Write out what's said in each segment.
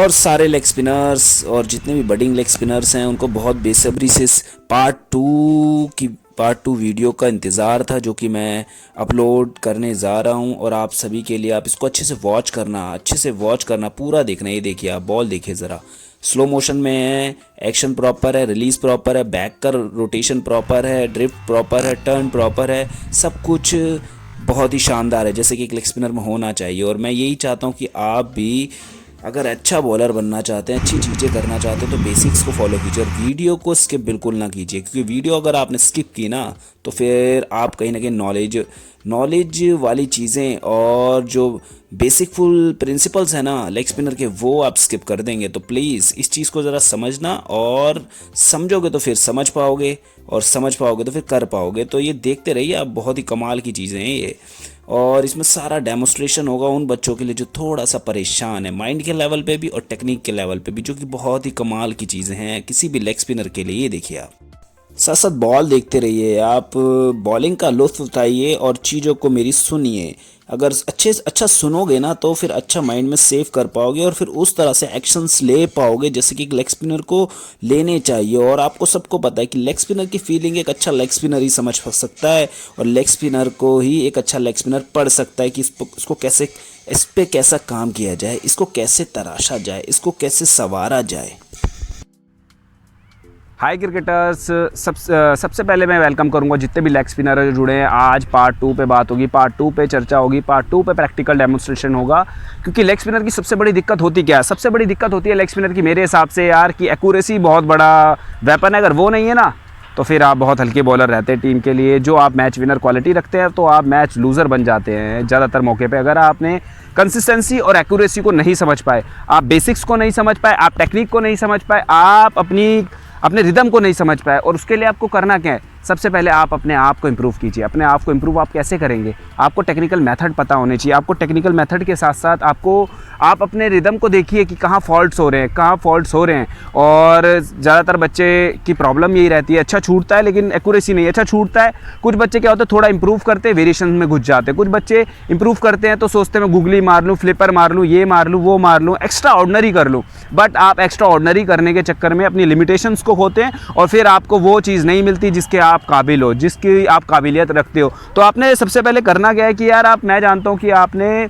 और सारे leg spinners और जितने भी बडिंग लेग स्पिनर्स हैं उनको बहुत बेसब्री से पार्ट टू वीडियो का इंतज़ार था, जो कि मैं अपलोड करने जा रहा हूं। और आप सभी के लिए, आप इसको अच्छे से वॉच करना, पूरा देखना। ये देखिए, आप बॉल देखिए ज़रा, स्लो मोशन में है, एक्शन प्रॉपर है, रिलीज प्रॉपर है, बैक का रोटेशन प्रॉपर है, ड्रिफ्ट प्रॉपर है, टर्न प्रॉपर है, सब कुछ बहुत ही शानदार है, जैसे कि एक लेग स्पिनर में होना चाहिए। और मैं यही चाहता हूँ कि आप भी अगर अच्छा बॉलर बनना चाहते हैं, अच्छी चीज़ें करना चाहते हैं, तो बेसिक्स को फॉलो कीजिए और वीडियो को स्किप बिल्कुल ना कीजिए, क्योंकि वीडियो अगर आपने स्किप की ना तो फिर आप कहीं ना कहीं नॉलेज वाली चीज़ें और जो बेसिक फुल प्रिंसिपल्स हैं ना लेग स्पिनर के, वो आप स्किप कर देंगे। तो प्लीज़ इस चीज़ को ज़रा समझना, और समझोगे तो फिर समझ पाओगे, और समझ पाओगे तो फिर कर पाओगे। तो ये देखते रहिए आप, बहुत ही कमाल की चीज़ें हैं ये। और इसमें सारा डेमोस्ट्रेशन होगा उन बच्चों के लिए जो थोड़ा सा परेशान है, माइंड के लेवल पे भी और टेक्निक के लेवल पे भी, जो कि बहुत ही कमाल की चीज़ें हैं किसी भी लेग स्पिनर के लिए। ये देखिए, आप साथ साथ बॉल देखते रहिए, आप बॉलिंग का लुत्फ उठाइए और चीज़ों को मेरी सुनिए। अगर अच्छा सुनोगे ना तो फिर अच्छा माइंड में सेव कर पाओगे, और फिर उस तरह से एक्शंस ले पाओगे जैसे कि एक लेग स्पिनर को लेने चाहिए। और आपको सबको पता है कि लेग स्पिनर की फीलिंग एक अच्छा लेग स्पिनर ही समझ सकता है, और लेग स्पिनर को ही एक अच्छा लेग स्पिनर पढ़ सकता है कि इसको कैसे, इस पे कैसा काम किया जाए, इसको कैसे तराशा जाए, इसको कैसे संवारा जाए। हाय क्रिकेटर्स, सबसे पहले मैं वेलकम करूंगा जितने भी लेग स्पिनर जो जुड़े हैं। आज पार्ट 2 पे बात होगी, पार्ट 2 पे चर्चा होगी, पार्ट 2 पे प्रैक्टिकल डेमोन्स्ट्रेशन होगा। क्योंकि लेग स्पिनर की सबसे बड़ी दिक्कत होती क्या है? सबसे बड़ी दिक्कत होती है लेग स्पिनर की मेरे हिसाब से यार, कि एक्यूरेसी बहुत बड़ा वेपन है। अगर वो नहीं है ना तो फिर आप बहुत हल्के बॉलर रहते हैं टीम के लिए। जो आप मैच विनर क्वालिटी रखते हैं तो आप मैच लूज़र बन जाते हैं ज़्यादातर मौके पे। अगर आपने कंसिस्टेंसी और एक्यूरेसी को नहीं समझ पाए, आप बेसिक्स को नहीं समझ पाए, आप टेक्निक को नहीं समझ पाए, आप अपने रिदम को नहीं समझ पाए, और उसके लिए आपको करना क्या है? सबसे पहले आप अपने आप को इम्प्रूव कीजिए। अपने आप को इम्प्रूव आप कैसे करेंगे? आपको टेक्निकल मेथड पता होने चाहिए। आपको टेक्निकल मेथड के साथ साथ आप अपने रिदम को देखिए कि कहाँ फॉल्ट्स हो रहे हैं, और ज़्यादातर बच्चे की प्रॉब्लम यही रहती है, अच्छा छूटता है लेकिन एक्यूरेसी नहीं, अच्छा छूटता है। कुछ बच्चे क्या होते हैं, थोड़ा इंप्रूव करते हैं, वेरिएशन में घुस जाते हैं। कुछ बच्चे इंप्रूव करते हैं तो सोचते हैं मैं गूगली मार लूँ, फ्लिपर मार लूँ, ये मार लूँ, वो मार लूँ, एक्स्ट्रा ऑर्डिनरी कर लूँ। बट आप एक्स्ट्रा ऑर्डिनरी करने के चक्कर में अपनी लिमिटेशंस को खोते हैं, और फिर आपको वो चीज़ नहीं मिलती जिसके आप काबिल हो, जिसकी आप काबिलियत रखते हो। तो आपने सबसे पहले करना क्या है कि यार, मैं जानता हूँ कि आपने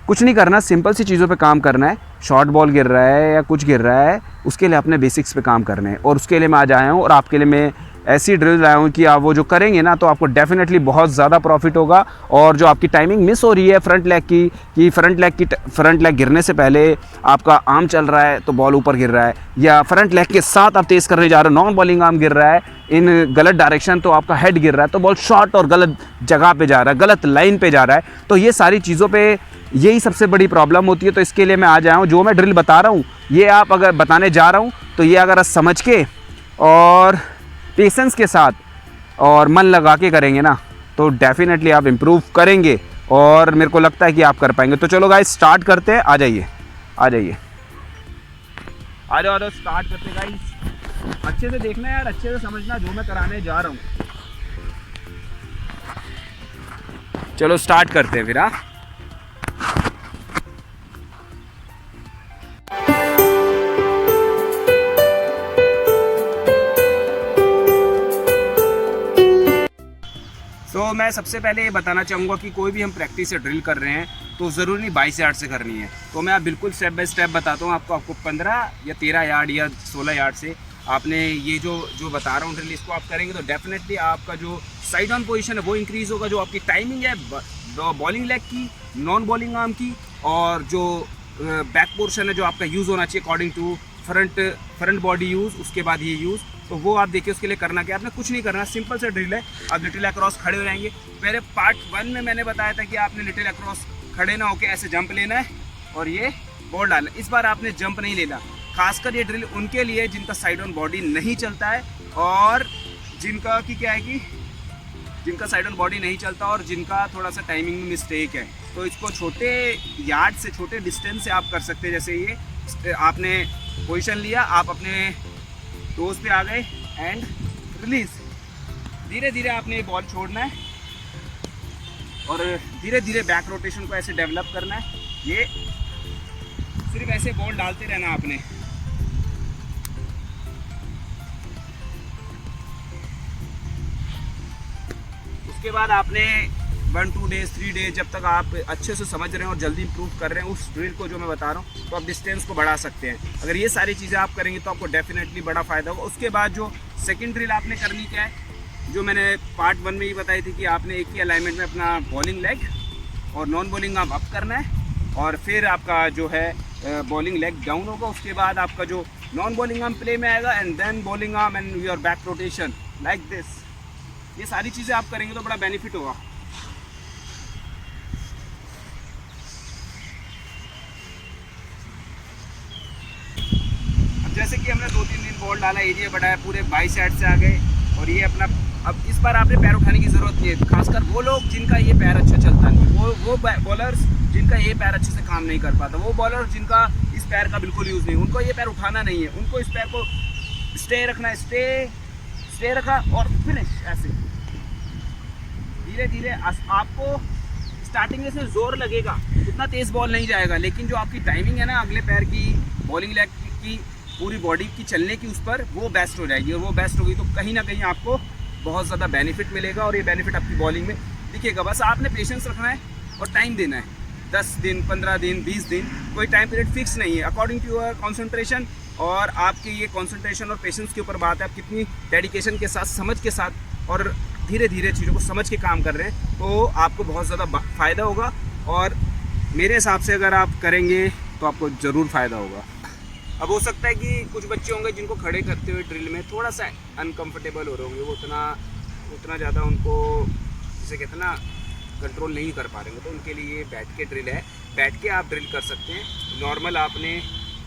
कुछ नहीं करना, सिंपल सी चीज़ों पे काम करना है। शॉर्ट बॉल गिर रहा है या कुछ गिर रहा है, उसके लिए अपने बेसिक्स पे काम करने हैं। और उसके लिए मैं आज आया हूँ, और आपके लिए मैं ऐसी ड्रिल लाया हूँ कि आप वो जो करेंगे ना तो आपको डेफिनेटली बहुत ज़्यादा प्रॉफिट होगा। और जो आपकी टाइमिंग मिस हो रही है फ्रंट लेग गिरने से पहले आपका आर्म चल रहा है तो बॉल ऊपर गिर रहा है, या फ्रंट लेग के साथ आप तेज़ करने जा रहे हो, नॉन बॉलिंग आर्म गिर रहा है इन गलत डायरेक्शन तो आपका हेड गिर रहा है, तो बॉल शॉर्ट और गलत जगह पे जा रहा है, गलत लाइन पे जा रहा है। तो ये सारी चीज़ों पे यही सबसे बड़ी प्रॉब्लम होती है। तो इसके लिए मैं आज आया हूँ, जो मैं ड्रिल बता रहा हूँ ये आप अगर बताने जा रहा हूँ तो ये अगर आप समझ के और पेशेंस के साथ और मन लगा के करेंगे ना तो डेफिनेटली आप इम्प्रूव करेंगे, और मेरे को लगता है कि आप कर पाएंगे। तो चलो गाइस, स्टार्ट करते हैं। आ जाइए आ जाओ, स्टार्ट करते हैं गाइस। अच्छे से देखना यार, अच्छे से समझना जो मैं कराने जा रहा हूँ। चलो स्टार्ट करते हैं फिर। हाँ, तो मैं सबसे पहले ये बताना चाहूँगा कि कोई भी हम प्रैक्टिस से ड्रिल कर रहे हैं तो ज़रूरी नहीं 22 यार्ड से करनी है। तो मैं बिल्कुल स्टेप बाय स्टेप बताता हूँ आपको 15 या 13 यार्ड या 16 यार्ड से आपने ये जो बता रहा हूँ ड्रिल, इसको आप करेंगे तो डेफिनेटली आपका जो साइड ऑन पोजीशन है वो इंक्रीज़ होगा। जो आपकी टाइमिंग है बॉलिंग लेग की, नॉन बॉलिंग आर्म की, और जो बैक पोर्शन है जो आपका यूज़ होना चाहिए according to front body use, उसके बाद ये यूज़, तो वो आप देखिए। उसके लिए करना क्या, आपने कुछ नहीं करना, सिंपल से ड्रिल है। आप लिटिल अक्रॉस खड़े हो जाएंगे। मेरे पार्ट 1 में मैंने बताया था कि आपने लिटिल अक्रॉस खड़े ना होकर ऐसे जंप लेना है और ये बॉल डालना। इस बार आपने जंप नहीं लेना। खासकर ये ड्रिल उनके लिए जिनका साइड ऑन बॉडी नहीं चलता है, और जिनका कि क्या है कि जिनका साइड ऑन बॉडी नहीं चलता और जिनका थोड़ा सा टाइमिंग में मिस्टेक है। तो इसको छोटे यार्ड से, छोटे डिस्टेंस से आप कर सकते हैं। जैसे ये आपने पोजीशन लिया, आप अपने टोज पे आ गए एंड रिलीज। धीरे धीरे आपने बॉल छोड़ना है और धीरे धीरे बैक रोटेशन को ऐसे डेवलप करना है। ये सिर्फ ऐसे बॉल डालते रहना आपने। उसके बाद आपने 1-2 डेज 3 डेज जब तक आप अच्छे से समझ रहे हैं और जल्दी इंप्रूव कर रहे हैं उस ड्रिल को जो मैं बता रहा हूँ, तो आप डिस्टेंस को बढ़ा सकते हैं। अगर ये सारी चीज़ें आप करेंगे तो आपको डेफिनेटली बड़ा फ़ायदा होगा। उसके बाद जो सेकंड ड्रिल आपने करनी क्या है, जो मैंने पार्ट 1 में ही बताई थी कि आपने एक ही अलाइनमेंट में अपना बॉलिंग लेग और नॉन बॉलिंग आर्म अप करना है, और फिर आपका जो है बॉलिंग लेग डाउन होगा। उसके बाद आपका जो नॉन बॉलिंग आर्म प्ले में आएगा and then bowling arm and your back rotation like this. ये सारी चीज़ें आप करेंगे तो बड़ा बेनिफिट होगा। अब जैसे कि हमने 2-3 दिन बॉल डाला, एरिया बढ़ाया, पूरे बाई साइड से आ गए, और ये अपना अब इस बार आपने पैर उठाने की ज़रूरत नहीं है। खासकर वो लोग जिनका ये पैर अच्छा चलता नहीं, वो बॉलर्स जिनका ये पैर अच्छे से काम नहीं कर पाता, वो बॉलर जिनका इस पैर का बिल्कुल यूज़ नहीं, उनको ये पैर उठाना नहीं है। उनको इस पैर को स्टे रखना है, स्टे रखा और फिनिश। ऐसे धीरे धीरे आपको स्टार्टिंग में से जोर लगेगा, उतना तेज़ बॉल नहीं जाएगा, लेकिन जो आपकी टाइमिंग है ना अगले पैर की, बॉलिंग लेग की, पूरी बॉडी की चलने की, उस पर वो बेस्ट हो जाएगी। और वो बेस्ट होगी तो कहीं ना कहीं आपको बहुत ज़्यादा बेनिफिट मिलेगा, और ये बेनिफिट आपकी बॉलिंग में दिखेगा। बस आपने पेशेंस रखना है और टाइम देना है। 10 दिन, 15 दिन, 20 दिन, कोई टाइम पीरियड फिक्स नहीं है, अकॉर्डिंग टू योर कॉन्सेंट्रेशन। और आपकी ये कॉन्सेंट्रेशन और पेशेंस के ऊपर बात है, आप कितनी डेडिकेशन के साथ, समझ के साथ और धीरे धीरे चीज़ों को समझ के काम कर रहे हैं, तो आपको बहुत ज़्यादा फ़ायदा होगा। और मेरे हिसाब से अगर आप करेंगे तो आपको ज़रूर फ़ायदा होगा। अब हो सकता है कि कुछ बच्चे होंगे जिनको खड़े करते हुए ड्रिल में थोड़ा सा अनकंफर्टेबल हो रहे होंगे, वो उतना ज़्यादा उनको जिसे कहते हैं ना कंट्रोल नहीं कर पा रहे होंगे, तो उनके लिए बैठ के ड्रिल है। बैठ के आप ड्रिल कर सकते हैं। नॉर्मल आपने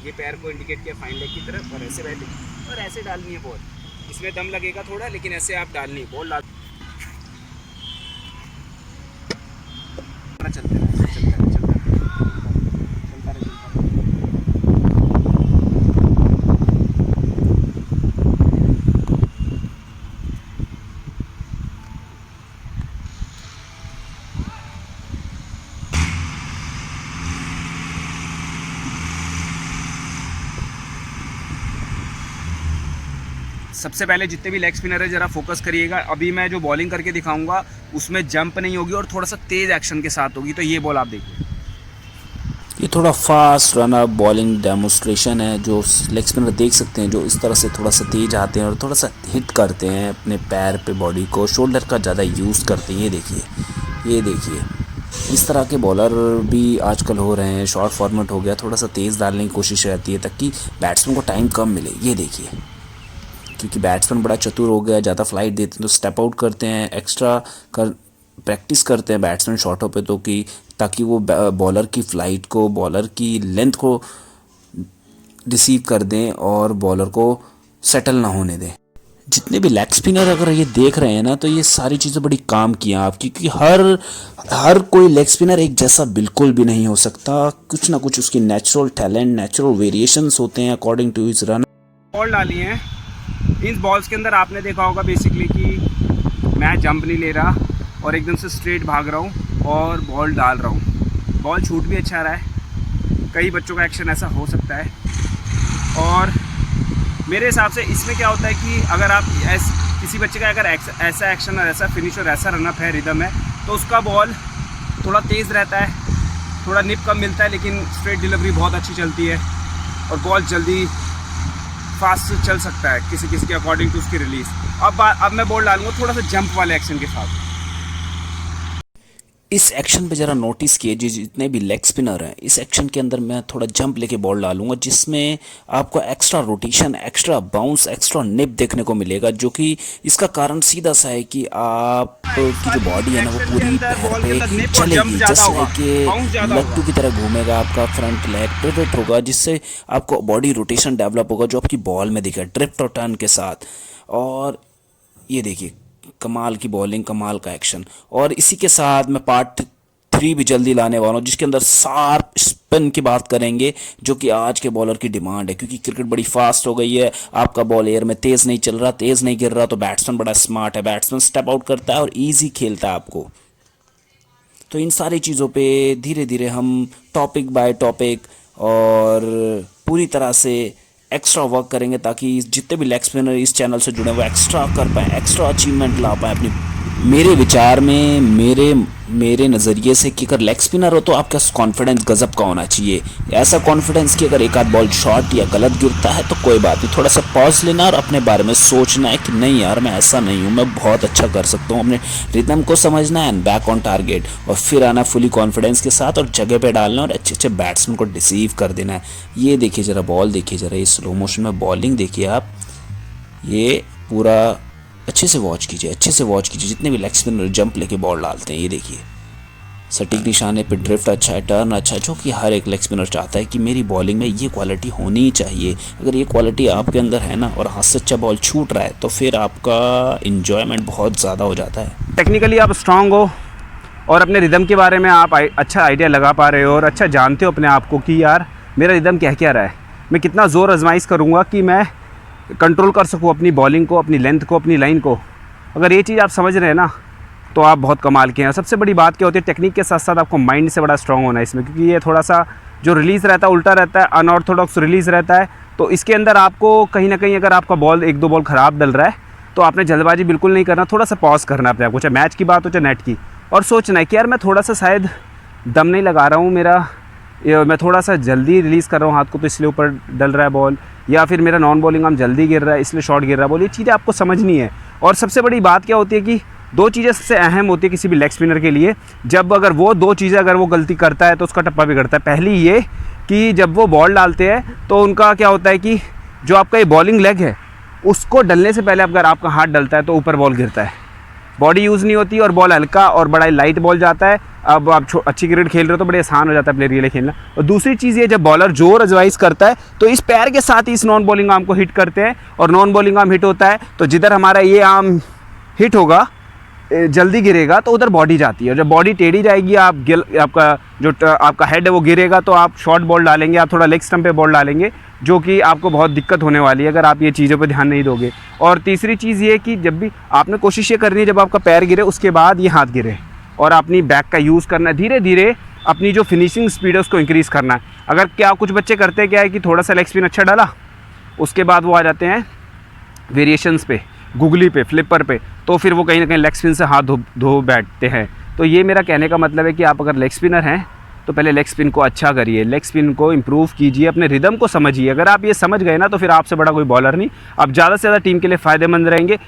ये पैर को इंडिकेट किया फाइन लेग की तरफ, और ऐसे बैठे और ऐसे डालनी है बॉल। इसमें दम लगेगा थोड़ा, लेकिन ऐसे आप डालनी है बॉल। चलते रहे, चलता रहे, चलता रहे, चलता रहे, चलता रहे। सबसे पहले जितने भी लेग स्पिनर है ज़रा फोकस करिएगा। अभी मैं जो बॉलिंग करके दिखाऊंगा उसमें जंप नहीं होगी और थोड़ा सा तेज़ एक्शन के साथ होगी। तो ये बॉल आप देखिए, ये थोड़ा fast run up bowling demonstration है, जो लेग स्पिनर देख सकते हैं, जो इस तरह से थोड़ा सा तेज आते हैं और थोड़ा सा हिट करते हैं अपने पैर पे, बॉडी को, शोल्डर का ज़्यादा यूज़ करते हैं। ये देखिए इस तरह के बॉलर भी आजकल हो रहे हैं। शॉर्ट फॉर्मेट हो गया, थोड़ा सा तेज़ डालने की कोशिश रहती है ताकि बैट्समैन को टाइम कम मिले। ये देखिए, क्योंकि बैट्समैन बड़ा चतुर हो गया, ज़्यादा फ्लाइट देते हैं तो स्टेप आउट करते हैं, एक्स्ट्रा प्रैक्टिस करते हैं बैट्समैन शॉटों पे, तो कि ताकि वो बॉलर की फ़्लाइट को, बॉलर की लेंथ को रिसीव कर दें और बॉलर को सेटल ना होने दें। जितने भी लेग स्पिनर अगर ये देख रहे हैं ना, तो ये सारी चीज़ें बड़ी काम की हैं आप, क्योंकि हर कोई लेग स्पिनर एक जैसा बिल्कुल भी नहीं हो सकता। कुछ ना कुछ उसकी नेचुरल टैलेंट, नेचुरल वेरिएशंस होते हैं according to his run. Ball डाली हैं, इन बॉल्स के अंदर आपने देखा होगा बेसिकली कि मैं जंप नहीं ले रहा और एकदम से स्ट्रेट भाग रहा हूँ और बॉल डाल रहा हूँ। बॉल छूट भी अच्छा रहा है, कई बच्चों का एक्शन ऐसा हो सकता है। और मेरे हिसाब से इसमें क्या होता है कि अगर आप किसी बच्चे का अगर ऐसा एक्शन और ऐसा फिनिश और ऐसा रनअप है, रिदम है, तो उसका बॉल थोड़ा तेज़ रहता है, थोड़ा निप कम मिलता है, लेकिन स्ट्रेट डिलीवरी बहुत अच्छी चलती है और बॉल जल्दी फास्ट चल सकता है किसी किसी के अकॉर्डिंग टू उसकी रिलीज। अब मैं बॉल डालूंगा थोड़ा सा जंप वाले एक्शन के साथ। इस एक्शन पे ज़रा नोटिस कीजिए, जितने भी लेग स्पिनर हैं, इस एक्शन के अंदर मैं थोड़ा जंप लेके बॉल डालूंगा, जिसमें आपको extra rotation, extra bounce, extra nip देखने को मिलेगा, जो कि इसका कारण सीधा सा है कि आपकी जो बॉडी है ना वो पूरी पैर पे चलेगी, जैसे कि लट्टू की तरह घूमेगा आपका फ्रंट लेग, पिवट होगा, जिससे आपको बॉडी रोटेशन डेवलप होगा, जो आपकी बॉल में दिखेगा ड्रिफ्ट और टर्न के साथ। और ये देखिए कमाल की बॉलिंग, कमाल का एक्शन। और इसी के साथ मैं पार्ट 3 भी जल्दी लाने वाला हूँ, जिसके अंदर शार्प स्पिन की बात करेंगे, जो कि आज के बॉलर की डिमांड है, क्योंकि क्रिकेट बड़ी फास्ट हो गई है। आपका बॉल एयर में तेज़ नहीं चल रहा, तेज़ नहीं गिर रहा, तो बैट्समैन बड़ा स्मार्ट है, बैट्समैन स्टेप आउट करता है और ईजी खेलता है आपको। तो इन सारी चीज़ों पे धीरे धीरे हम टॉपिक बाय टॉपिक और पूरी तरह से एक्स्ट्रा वर्क करेंगे ताकि जितने भी लेग स्पिनर इस चैनल से जुड़े हैं वो एक्स्ट्रा कर पाएँ, एक्स्ट्रा अचीवमेंट ला पाएँ अपनी। मेरे विचार में, मेरे नज़रिए से कि अगर लेग स्पिनर हो तो आपका कॉन्फिडेंस गज़ब का होना चाहिए। ऐसा कॉन्फिडेंस कि अगर एक आध बॉल शॉर्ट या गलत गिरता है तो कोई बात नहीं, थोड़ा सा पॉज लेना और अपने बारे में सोचना है कि नहीं यार मैं ऐसा नहीं हूँ, मैं बहुत अच्छा कर सकता हूँ। अपने रिदम को समझना है एंड बैक ऑन टारगेट, और फिर आना फुली कॉन्फिडेंस के साथ और जगह पे डालना और अच्छे अच्छे बैट्समैन को डिसीव कर देना है। ये देखिए ज़रा बॉल, देखिए ज़रा ये स्लो मोशन में बॉलिंग देखिए आप, ये पूरा अच्छे से वॉच कीजिए, अच्छे से वॉच कीजिए। जितने भी लेग स्पिनर जंप लेके बॉल डालते हैं, ये देखिए सटीक निशाने पे, ड्रिफ्ट अच्छा है, टर्न अच्छा है, जो कि हर एक लेग स्पिनर चाहता है कि मेरी बॉलिंग में ये क्वालिटी होनी ही चाहिए। अगर ये क्वालिटी आपके अंदर है ना और हाथ से अच्छा बॉल छूट रहा है तो फिर आपका इन्जॉयमेंट बहुत ज़्यादा हो जाता है। टेक्निकली आप स्ट्रांग हो और अपने रिदम के बारे में आप अच्छा आइडिया लगा पा रहे हो और अच्छा जानते हो अपने आप को कि यार मेरा रिदम क्या क्या रहा है, मैं कितना ज़ोर आजमाइश करूँगा कि मैं कंट्रोल कर सकूँ अपनी बॉलिंग को, अपनी लेंथ को, अपनी लाइन को। अगर ये चीज़ आप समझ रहे हैं ना तो आप बहुत कमाल के हैं। सबसे बड़ी बात क्या होती है, टेक्निक के साथ साथ आपको माइंड से बड़ा स्ट्रांग होना है इसमें, क्योंकि ये थोड़ा सा जो रिलीज़ रहता है उल्टा रहता है, अनऑर्थोडॉक्स रिलीज़ रहता है। तो इसके अंदर आपको कहीं ना कहीं अगर आपका बॉल एक दो बॉल ख़राब डल रहा है तो आपने जल्दबाजी बिल्कुल नहीं करना, थोड़ा सा पॉज करना अपने आप को, चाहे मैच की बात हो चाहे नेट की, और सोचना है कि यार मैं थोड़ा सा शायद दम नहीं लगा रहा हूँ, मैं थोड़ा सा जल्दी रिलीज़ कर रहा हूँ हाथ को तो इसलिए ऊपर डल रहा है बॉल, या फिर मेरा नॉन बॉलिंग आर्म जल्दी गिर रहा है इसलिए शॉट गिर रहा है बॉल। ये चीज़ें आपको समझनी है। और सबसे बड़ी बात क्या होती है कि दो चीज़ें सबसे अहम होती है किसी भी लेग स्पिनर के लिए, जब अगर वो दो चीज़ें अगर वो गलती करता है तो उसका टप्पा बिगड़ता है। पहली ये कि जब वो बॉल डालते हैं तो उनका क्या होता है कि जो आपका ये बॉलिंग लेग है उसको डलने से पहले अगर आपका हाथ डलता है तो ऊपर बॉल गिरता है, बॉडी यूज़ नहीं होती और बॉल हल्का और बड़ा लाइट बॉल जाता है। अब आप अच्छी क्रिकेट खेल रहे हो तो बड़े आसान हो जाता है प्लेयर के लिए खेलना। और दूसरी चीज़ ये, जब बॉलर जोर एडवाइस करता है तो इस पैर के साथ ही इस नॉन बॉलिंग आर्म को हिट करते हैं, और नॉन बॉलिंग आर्म हिट होता है तो जिधर हमारा ये आर्म हिट होगा जल्दी गिरेगा तो उधर बॉडी जाती है, और जब बॉडी टेढ़ी जाएगी आपका हेड है वो गिरेगा तो आप शॉर्ट बॉल डालेंगे, आप थोड़ा लेग स्टंप पे बॉल डालेंगे, जो कि आपको बहुत दिक्कत होने वाली है अगर आप ये चीज़ों पे ध्यान नहीं दोगे। और तीसरी चीज़ ये कि जब भी आपने कोशिश ये करनी है जब आपका पैर गिरे उसके बाद ये हाथ गिरे, और अपनी बैक का यूज़ करना है, धीरे धीरे अपनी जो फिनिशिंग स्पीड है उसको इंक्रीज़ करना है। अगर क्या कुछ बच्चे करते हैं क्या है कि थोड़ा सा लेग स्पिन अच्छा डाला उसके बाद वो आ जाते हैं वेरिएशंस पे, गुगली पे, फ्लिपर पे, तो फिर वो कहीं ना कहीं लेग स्पिन से हाथ धो बैठते हैं। तो ये मेरा कहने का मतलब है कि आप अगर लेग स्पिनर हैं तो पहले लेग स्पिन को अच्छा करिए, लेग स्पिन को इम्प्रूव कीजिए, अपने रिदम को समझिए। अगर आप ये समझ गए ना तो फिर आपसे बड़ा कोई बॉलर नहीं, आप ज़्यादा से ज़्यादा टीम के लिए फ़ायदेमंद रहेंगे।